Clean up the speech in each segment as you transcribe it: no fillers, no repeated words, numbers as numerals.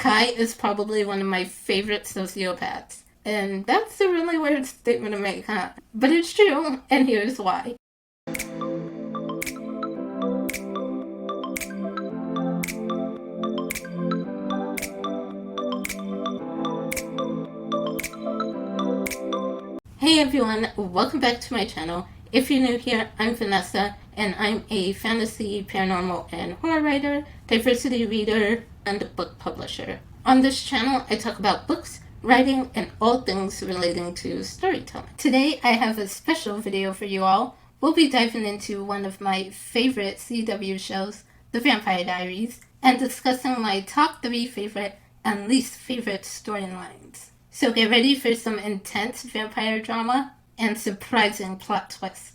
Kai is probably one of my favorite sociopaths. And that's a really weird statement to make, huh? But it's true, and here's why. Hey everyone, welcome back to my channel. If you're new here, I'm Vanessa, and I'm a fantasy, paranormal, and horror writer, diversity reader, and book publisher. On this channel, I talk about books, writing, and all things relating to storytelling. Today, I have a special video for you all. We'll be diving into one of my favorite CW shows, The Vampire Diaries, and discussing my top 3 favorite and least favorite storylines. So get ready for some intense vampire drama and surprising plot twists.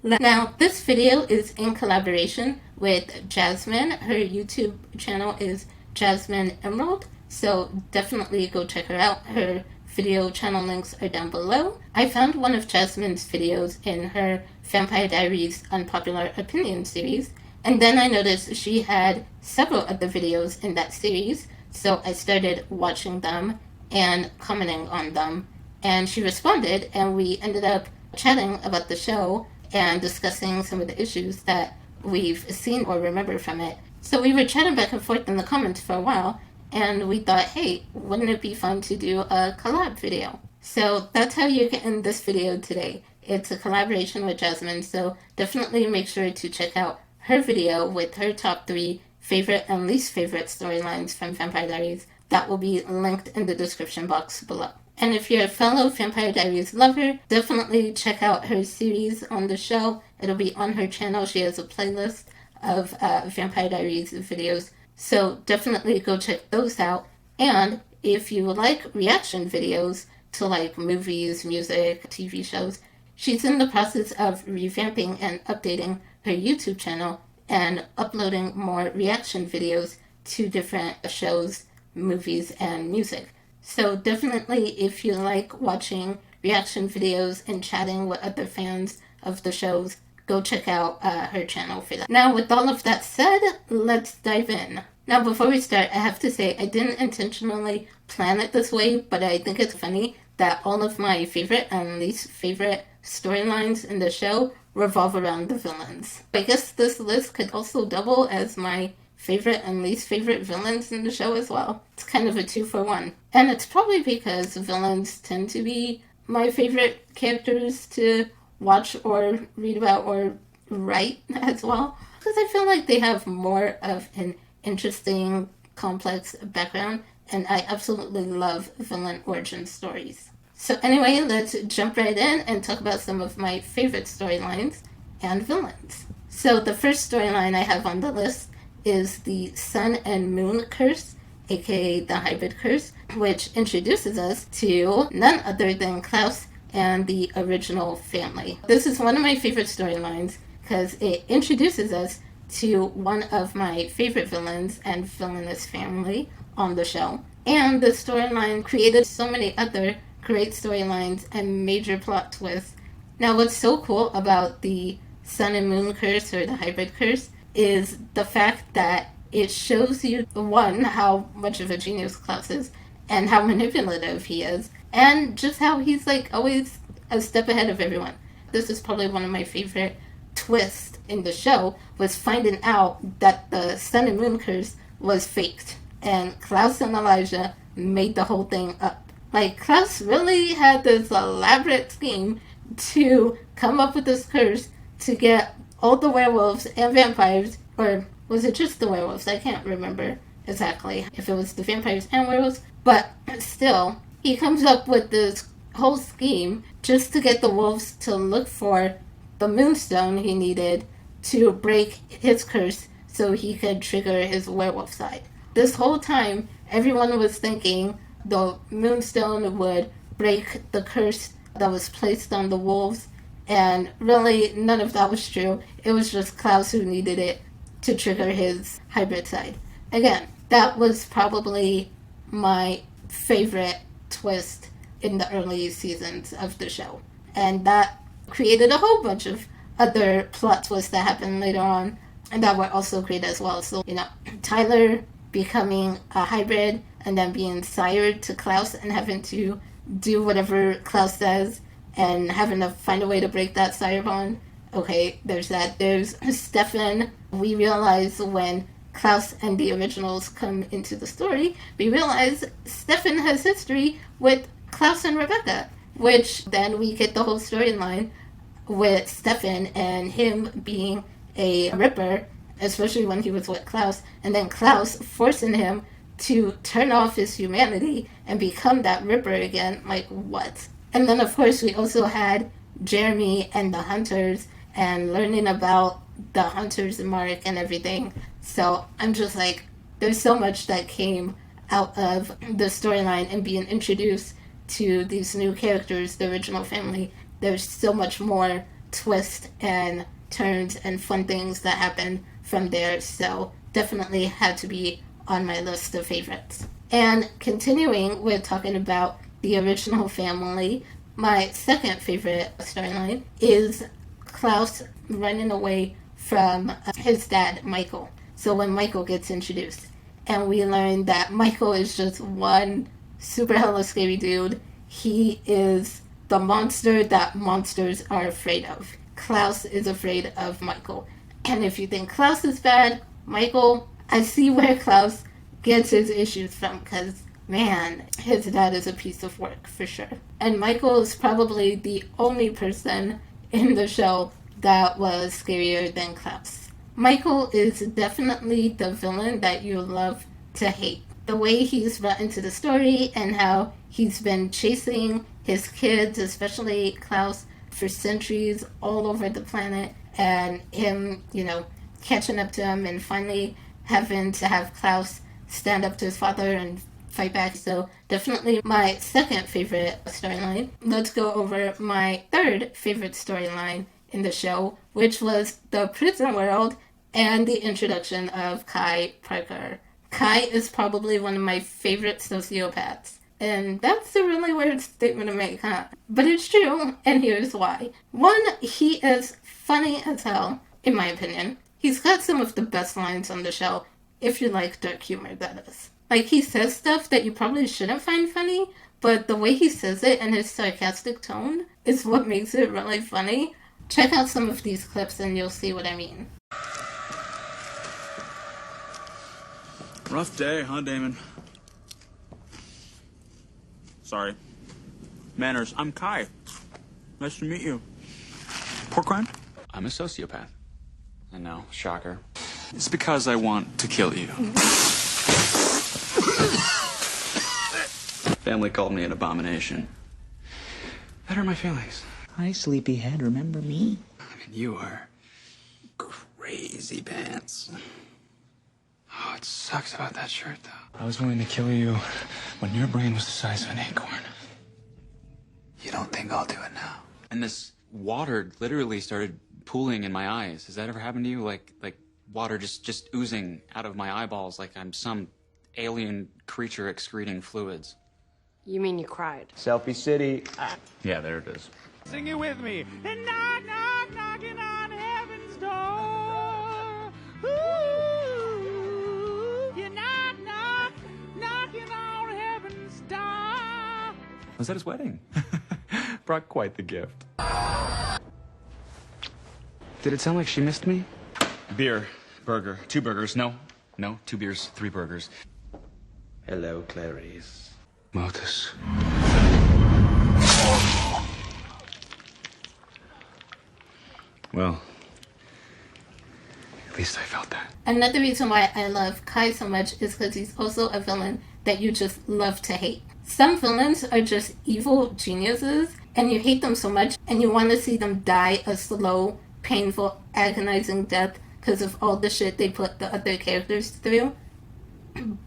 Now, this video is in collaboration with Jasmine. Her YouTube channel is Jasmine Emerald, so definitely go check her out. Her video channel links are down below. I found one of Jasmine's videos in her Vampire Diaries Unpopular Opinion series, and then I noticed she had several other videos in that series, so I started watching them and commenting on them, and she responded, and we ended up chatting about the show and discussing some of the issues that we've seen or remember from it. So we were chatting back and forth in the comments for a while, and we thought, hey, wouldn't it be fun to do a collab video? So that's how you get in this video today. It's a collaboration with Jasmine, so definitely make sure to check out her video with her top 3 favorite and least favorite storylines from Vampire Diaries. That will be linked in the description box below. And if you're a fellow Vampire Diaries lover, definitely check out her series on the show. It'll be on her channel. She has a playlist of Vampire Diaries videos, so definitely go check those out. And if you like reaction videos to like movies, music, TV shows, she's in the process of revamping and updating her YouTube channel and uploading more reaction videos to different shows, movies, and music. So definitely, if you like watching reaction videos and chatting with other fans of the shows, go check out her channel for that. Now, with all of that said, let's dive in. Now, before we start, I have to say I didn't intentionally plan it this way, but I think it's funny that all of my favorite and least favorite storylines in the show revolve around the villains. I guess this list could also double as my favorite and least favorite villains in the show as well. It's kind of a 2-for-1. And it's probably because villains tend to be my favorite characters to watch or read about or write as well. Because I feel like they have more of an interesting, complex background, and I absolutely love villain origin stories. So anyway, let's jump right in and talk about some of my favorite storylines and villains. So the first storyline I have on the list is the Sun and Moon Curse, aka the Hybrid Curse, which introduces us to none other than Klaus and the original family. This is one of my favorite storylines because it introduces us to one of my favorite villains and villainous family on the show. And the storyline created so many other great storylines and major plot twists. Now, what's so cool about the Sun and Moon Curse, or the Hybrid Curse, is the fact that it shows you, one, how much of a genius Klaus is, and how manipulative he is, and just how he's like always a step ahead of everyone. This is probably one of my favorite twists in the show, was finding out that the Sun and Moon Curse was faked, and Klaus and Elijah made the whole thing up. Like, Klaus really had this elaborate scheme to come up with this curse to get all the werewolves and vampires, or was it just the werewolves? I can't remember exactly if it was the vampires and werewolves, but still, he comes up with this whole scheme just to get the wolves to look for the moonstone he needed to break his curse so he could trigger his werewolf side. This whole time, everyone was thinking the moonstone would break the curse that was placed on the wolves, and really, none of that was true. It was just Klaus who needed it to trigger his hybrid side. Again, that was probably my favorite twist in the early seasons of the show. And that created a whole bunch of other plot twists that happened later on, and that were also great as well. So, Tyler becoming a hybrid and then being sired to Klaus and having to do whatever Klaus says and having to find a way to break that sire bond. Okay, there's that. There's Stefan. We realize when Klaus and the originals come into the story, we realize Stefan has history with Klaus and Rebecca, which then we get the whole storyline with Stefan and him being a Ripper, especially when he was with Klaus, and then Klaus forcing him to turn off his humanity and become that Ripper again. Like, what? And then, of course, we also had Jeremy and the Hunters and learning about the Hunters mark and everything. So I'm just like, there's so much that came out of the storyline and being introduced to these new characters, the original family. There's so much more twists and turns and fun things that happen from there. So definitely had to be on my list of favorites. And continuing with talking about the original family, my second favorite storyline is Klaus running away from his dad, Mikael. So when Mikael gets introduced, and we learn that Mikael is just one super hella scary dude. He is the monster that monsters are afraid of. Klaus is afraid of Mikael. And if you think Klaus is bad, Mikael, I see where Klaus gets his issues from, because, man, his dad is a piece of work, for sure. And Mikael is probably the only person in the show that was scarier than Klaus. Mikael is definitely the villain that you love to hate. The way he's brought into the story and how he's been chasing his kids, especially Klaus, for centuries all over the planet, and him, catching up to him and finally having to have Klaus stand up to his father and fight back. So definitely my second favorite storyline. Let's go over my third favorite storyline in the show, which was the prison world and the introduction of Kai Parker. Kai is probably one of my favorite sociopaths. And that's a really weird statement to make, huh? But it's true, and here's why. One, he is funny as hell, in my opinion. He's got some of the best lines on the show, if you like dark humor, that is. Like, he says stuff that you probably shouldn't find funny, but the way he says it and his sarcastic tone is what makes it really funny. Check out some of these clips and you'll see what I mean. Rough day, huh, Damon? Sorry. Manners, I'm Kai. Nice to meet you. Pork rind? I'm a sociopath. I know, shocker. It's because I want to kill you. Family called me an abomination. That hurt my feelings. Hi, sleepyhead, remember me? I mean, you are crazy pants. Oh, it sucks about that shirt, though. I was willing to kill you when your brain was the size of an acorn. You don't think I'll do it now? And this water literally started pooling in my eyes. Has that ever happened to you? Like water just oozing out of my eyeballs like I'm some alien creature excreting fluids. You mean you cried? Selfie City. Yeah, there it is. Sing it with me. And knock, knock, knocking on heaven's door. Ooh, you knock, knock, knocking on heaven's door. Was that his wedding? Brought quite the gift. Did it sound like she missed me? Beer, burger, 2 burgers. No, 2 beers, 3 burgers. Hello, Clarice. Motus. Well, at least I felt that. Another reason why I love Kai so much is because he's also a villain that you just love to hate. Some villains are just evil geniuses, and you hate them so much, and you want to see them die a slow, painful, agonizing death because of all the shit they put the other characters through.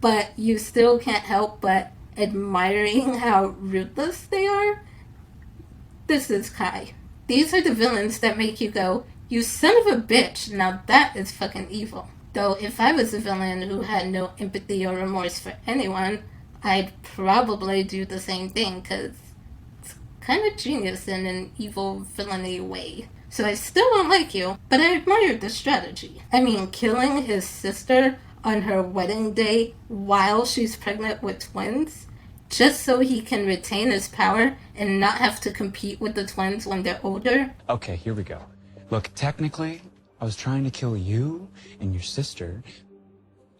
But you still can't help but admiring how ruthless they are. This is Kai. These are the villains that make you go, you son of a bitch, now that is fucking evil. Though if I was a villain who had no empathy or remorse for anyone, I'd probably do the same thing, because it's kind of genius in an evil, villainy way. So I still don't like you, but I admire the strategy. I mean, killing his sister on her wedding day while she's pregnant with twins, just so he can retain his power and not have to compete with the twins when they're older. Okay, here we go. Look, technically, I was trying to kill you and your sister,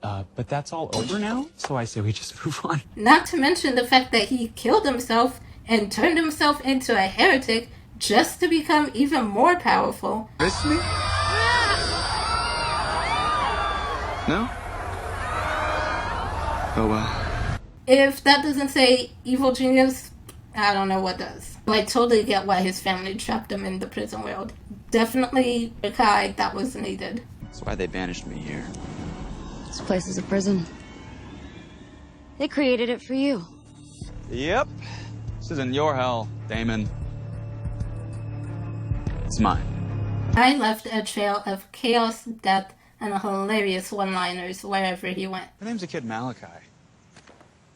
but that's all over now, so I say we just move on. Not to mention the fact that he killed himself and turned himself into a heretic just to become even more powerful. Miss me? No? Oh, well. If that doesn't say evil genius, I don't know what does. I totally get why his family trapped him in the prison world. Definitely, Cade, that was needed. That's why they banished me here. This place is a prison. They created it for you. Yep. This isn't your hell, Damon. It's mine. I left a trail of chaos, death, and hilarious one-liners wherever he went. My name's a kid Malachi. I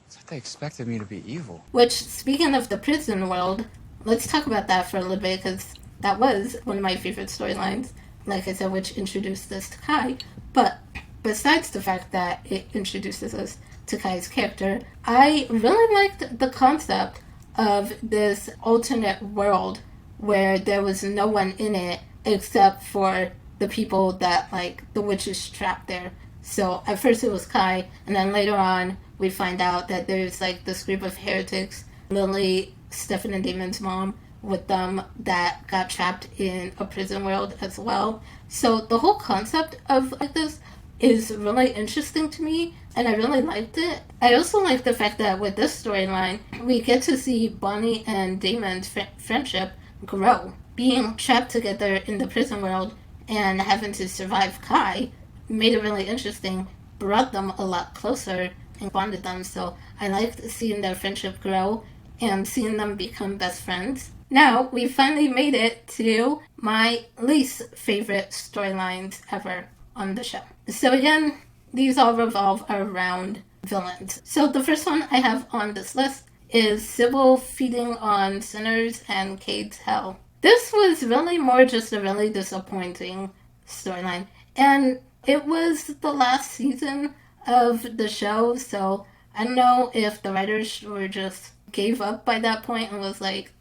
thought they expected me to be evil. Which, speaking of the prison world, let's talk about that for a little bit, because that was one of my favorite storylines, like I said, which introduced us to Cade. But besides the fact that it introduces us to Cade's character, I really liked the concept of this alternate world where there was no one in it except for the people that, like, the witches trapped there. So at first it was Cade, and then later on we find out that there's, like, this group of heretics, Lily, Stefan and Damon's mom, with them, that got trapped in a prison world as well. So the whole concept of, like, this is really interesting to me, and I really liked it. I also like the fact that with this storyline, we get to see Bonnie and Damon's friendship grow. Being trapped together in the prison world and having to survive Cade made it really interesting, brought them a lot closer, and bonded them. So I liked seeing their friendship grow and seeing them become best friends. Now, we finally made it to my least favorite storylines ever on the show. So again, these all revolve around villains. So the first one I have on this list is Sybil feeding on sinners and Cade's hell. This was really more just a really disappointing storyline. And it was the last season of the show, so I don't know if the writers were just gave up by that point and was like,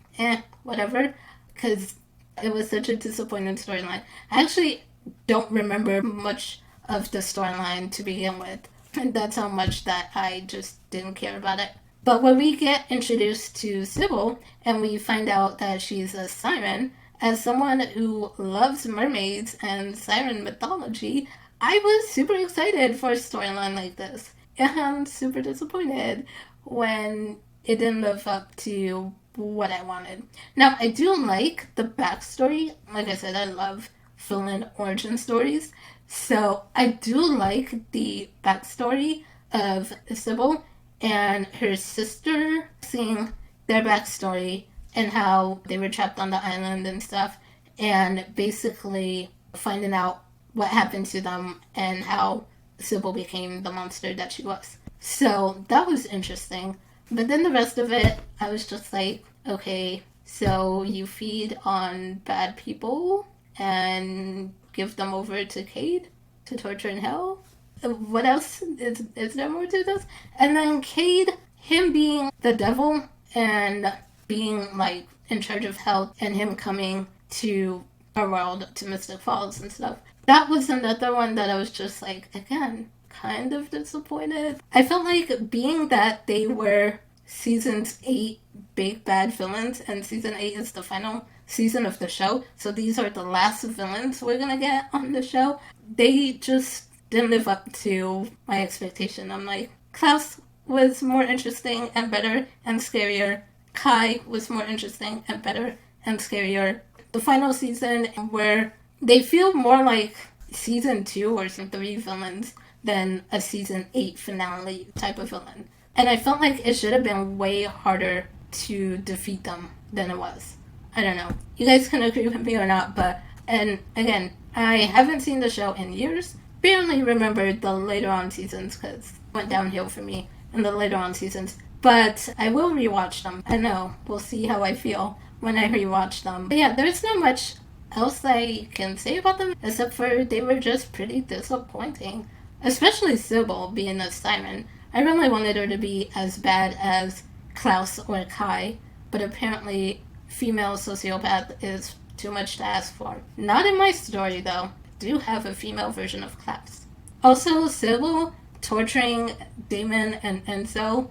whatever, because it was such a disappointing storyline. I actually don't remember much of the storyline to begin with, and that's how much that I just didn't care about it. But when we get introduced to Sybil and we find out that she's a siren, as someone who loves mermaids and siren mythology, I was super excited for a storyline like this, and super disappointed when it didn't live up to what I wanted. Now, I do like the backstory. Like I said, I love villain origin stories, so I do like the backstory of Sybil and her sister, seeing their backstory and how they were trapped on the island and stuff, and basically finding out what happened to them and how Sybil became the monster that she was. So that was interesting. But then the rest of it, I was just like, okay, so you feed on bad people and give them over to Cade to torture in hell? What else? Is there more to this? And then Cade, him being the devil and being, like, in charge of hell, and him coming to our world, to Mystic Falls and stuff. That was another one that I was just like, again, kind of disappointed. I felt like, being that they were season's 8 big bad villains, and season 8 is the final season of the show, so these are the last villains we're gonna get on the show, they just didn't live up to my expectation. I'm like, Klaus was more interesting and better and scarier. Cade was more interesting and better and scarier. The final season, where they feel more like season 2 or season 3 villains than a season 8 finale type of villain. And I felt like it should have been way harder to defeat them than it was. I don't know. You guys can agree with me or not, but, and again, I haven't seen the show in years. Barely remember the later on seasons because it went downhill for me in the later on seasons. But I will rewatch them. I know. We'll see how I feel when I rewatch them. But yeah, there's not much else I can say about them except for they were just pretty disappointing. especially Sybil being a siren. I really wanted her to be as bad as Klaus or Kai, but apparently female sociopath is too much to ask for. Not in my story, though. I do have a female version of Klaus. Also, Sybil torturing Damon and Enzo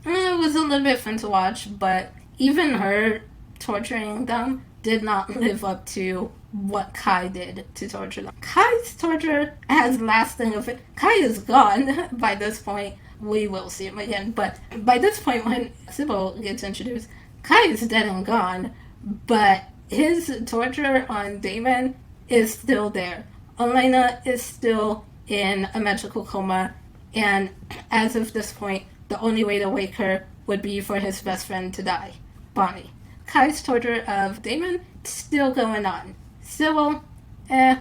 was a little bit fun to watch, but even her torturing them did not live up to what Kai did to torture them. Kai's torture has lasting effect. Kai is gone by this point. We will see him again, but by this point when Sybil gets introduced, Kai is dead and gone, but his torture on Damon is still there. Elena is still in a magical coma, and as of this point, the only way to wake her would be for his best friend to die, Bonnie. Kai's torture of Damon still going on. Sybil, her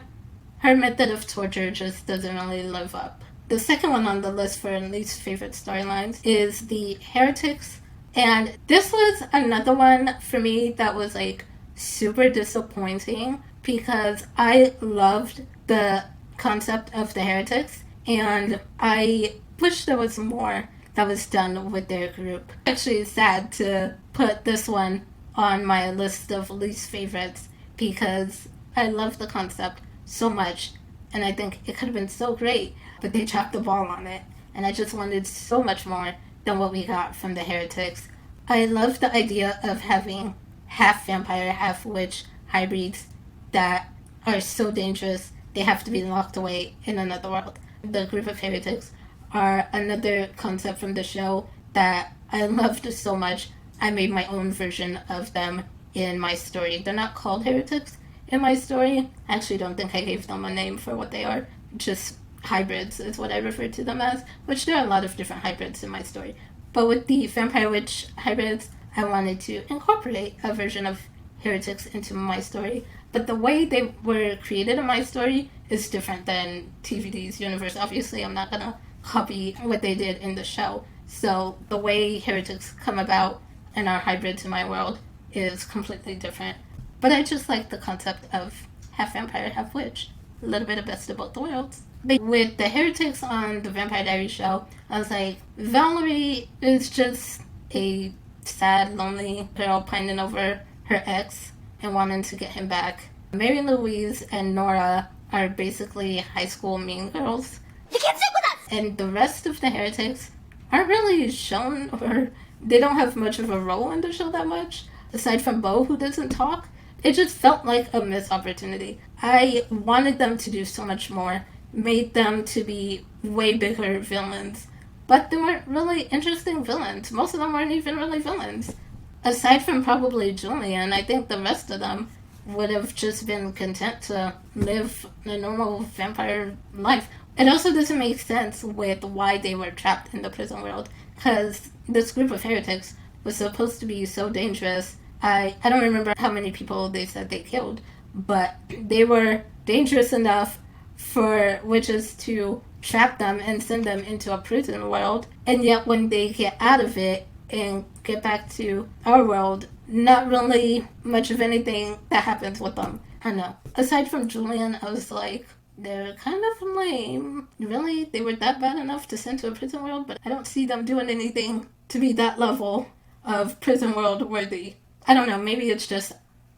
method of torture just doesn't really live up. The second one on the list for least favorite storylines is the Heretics, and this was another one for me that was like super disappointing because I loved the concept of the Heretics, and I wish there was more that was done with their group. Actually, it's sad to put this one on my list of least favorites because I love the concept so much, and I think it could have been so great, but they dropped the ball on it, and I just wanted so much more than what we got from the Heretics. I love the idea of having half vampire, half witch hybrids that are so dangerous they have to be locked away in another world. The group of Heretics are another concept from the show that I loved so much. I made my own version of them in my story. They're not called Heretics in my story. I actually don't think I gave them a name for what they are. Just hybrids is what I refer to them as, which there are a lot of different hybrids in my story. But with the Vampire Witch hybrids, I wanted to incorporate a version of Heretics into my story. But the way they were created in my story is different than TVD's universe. Obviously, I'm not going to copy what they did in the show. So the way Heretics come about and are hybrids in my world is completely different. But I just like the concept of half vampire, half witch. A little bit of best of both worlds. But with the Heretics on the Vampire Diaries show, I was like, Valerie is just a sad, lonely girl pining over her ex and wanting to get him back. Mary Louise and Nora are basically high school mean girls. You can't sit with us! And the rest of the Heretics aren't really shown, or they don't have much of a role in the show that much. Aside from Bo, who doesn't talk, it just felt like a missed opportunity. I wanted them to do so much more, made them to be way bigger villains, but they weren't really interesting villains. Most of them weren't even really villains. Aside from probably Julian, I think the rest of them would have just been content to live a normal vampire life. It also doesn't make sense with why they were trapped in the prison world, because this group of heretics was supposed to be so dangerous. I don't remember how many people they said they killed, but they were dangerous enough for witches to trap them and send them into a prison world, and yet when they get out of it and get back to our world, not really much of anything that happens with them. I don't know. Aside from Julian, I was like, they're kind of lame. Really? They were that bad enough to send to a prison world? But I don't see them doing anything to be that level of prison world worthy. I don't know. Maybe it's just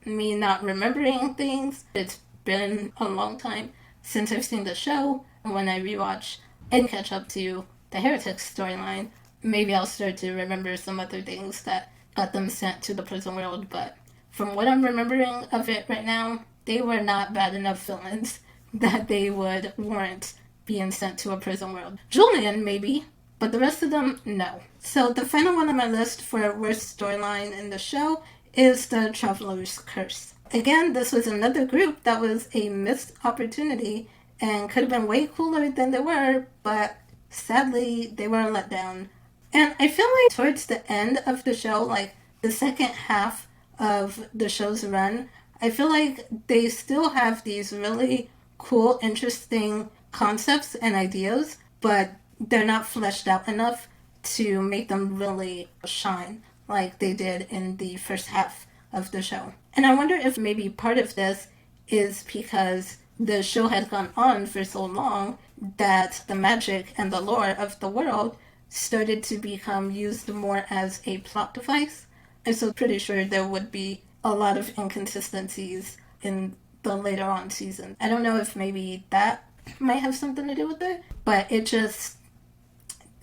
me not remembering things. It's been a long time since I've seen the show. And when I rewatch and catch up to the Heretics storyline, maybe I'll start to remember some other things that got them sent to the prison world. But from what I'm remembering of it right now, they were not bad enough villains that they would warrant being sent to a prison world. Julian, maybe, but the rest of them, no. So the final one on my list for worst storyline in the show is the Traveler's Curse. Again, this was another group that was a missed opportunity and could have been way cooler than they were, but sadly, they were let down. And I feel like towards the end of the show, like the second half of the show's run, I feel like they still have these really cool, interesting concepts and ideas, but they're not fleshed out enough to make them really shine like they did in the first half of the show. And I wonder if maybe part of this is because the show had gone on for so long that the magic and the lore of the world started to become used more as a plot device. I'm so pretty sure there would be a lot of inconsistencies in the later on season. I don't know if maybe that might have something to do with it, but it just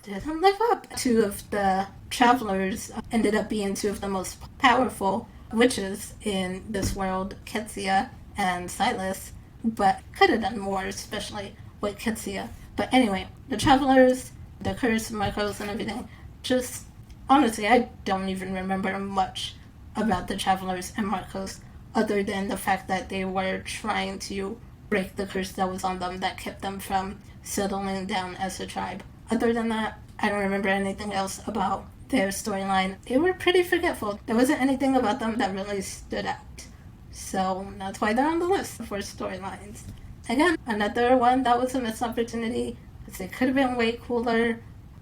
didn't live up. Two of the travelers ended up being two of the most powerful witches in this world, Ketsia and Silas, but could have done more, especially with Ketsia. But anyway, the travelers, the curse, Marcos, and everything, just honestly, I don't even remember much about the travelers and Marcos, other than the fact that they were trying to break the curse that was on them that kept them from settling down as a tribe. Other than that, I don't remember anything else about their storyline. They were pretty forgetful. There wasn't anything about them that really stood out. So that's why they're on the list for storylines. Again, another one that was a missed opportunity, because they could have been way cooler,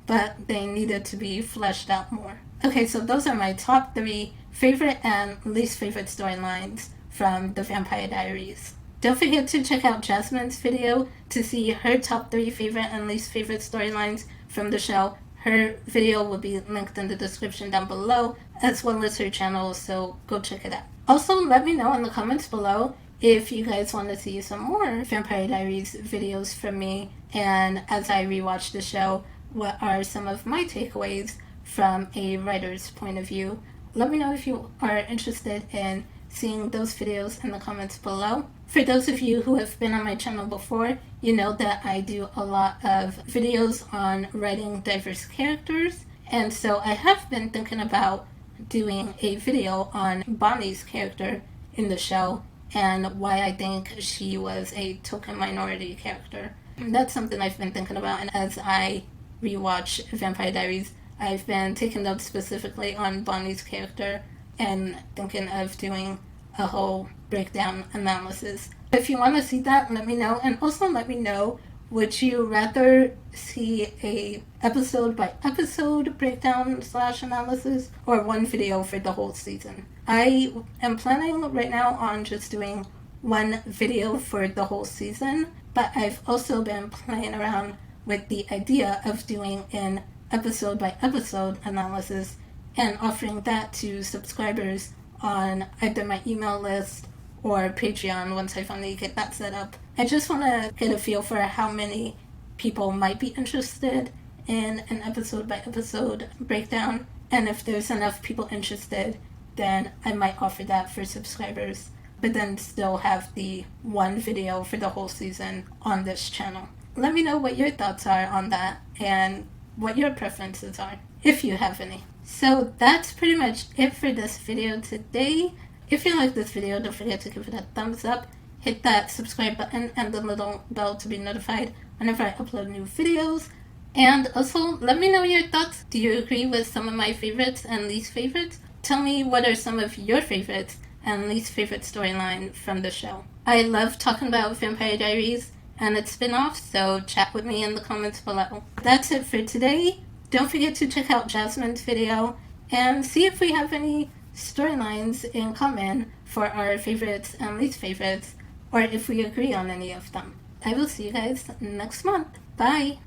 but they needed to be fleshed out more. Okay, so those are my top 3 favorite and least favorite storylines from the Vampire Diaries. Don't forget to check out Jasmine's video to see her top 3 favorite and least favorite storylines from the show. Her video will be linked in the description down below, as well as her channel, so go check it out. Also, let me know in the comments below if you guys want to see some more Vampire Diaries videos from me, and as I rewatch the show, what are some of my takeaways from a writer's point of view. Let me know if you are interested in seeing those videos in the comments below. For those of you who have been on my channel before, you know that I do a lot of videos on writing diverse characters, and so I have been thinking about doing a video on Bonnie's character in the show and why I think she was a token minority character. And that's something I've been thinking about, and as I rewatch Vampire Diaries, I've been taking notes specifically on Bonnie's character and thinking of doing a whole breakdown analysis. If you want to see that, let me know, and also let me know, would you rather see a episode by episode breakdown / analysis or one video for the whole season? I am planning right now on just doing one video for the whole season, but I've also been playing around with the idea of doing an episode by episode analysis and offering that to subscribers on either my email list or Patreon once I finally get that set up. I just want to get a feel for how many people might be interested in an episode by episode breakdown, and if there's enough people interested, then I might offer that for subscribers, but then still have the one video for the whole season on this channel. Let me know what your thoughts are on that and what your preferences are, if you have any. So that's pretty much it for this video today. If you like this video, don't forget to give it a thumbs up, hit that subscribe button and the little bell to be notified whenever I upload new videos. And also, let me know your thoughts. Do you agree with some of my favorites and least favorites? Tell me what are some of your favorites and least favorite storyline from the show. I love talking about Vampire Diaries and its spin-offs, so chat with me in the comments below. That's it for today. Don't forget to check out Jasmine's video and see if we have any storylines in common for our favorites and least favorites, or if we agree on any of them. I will see you guys next month. Bye!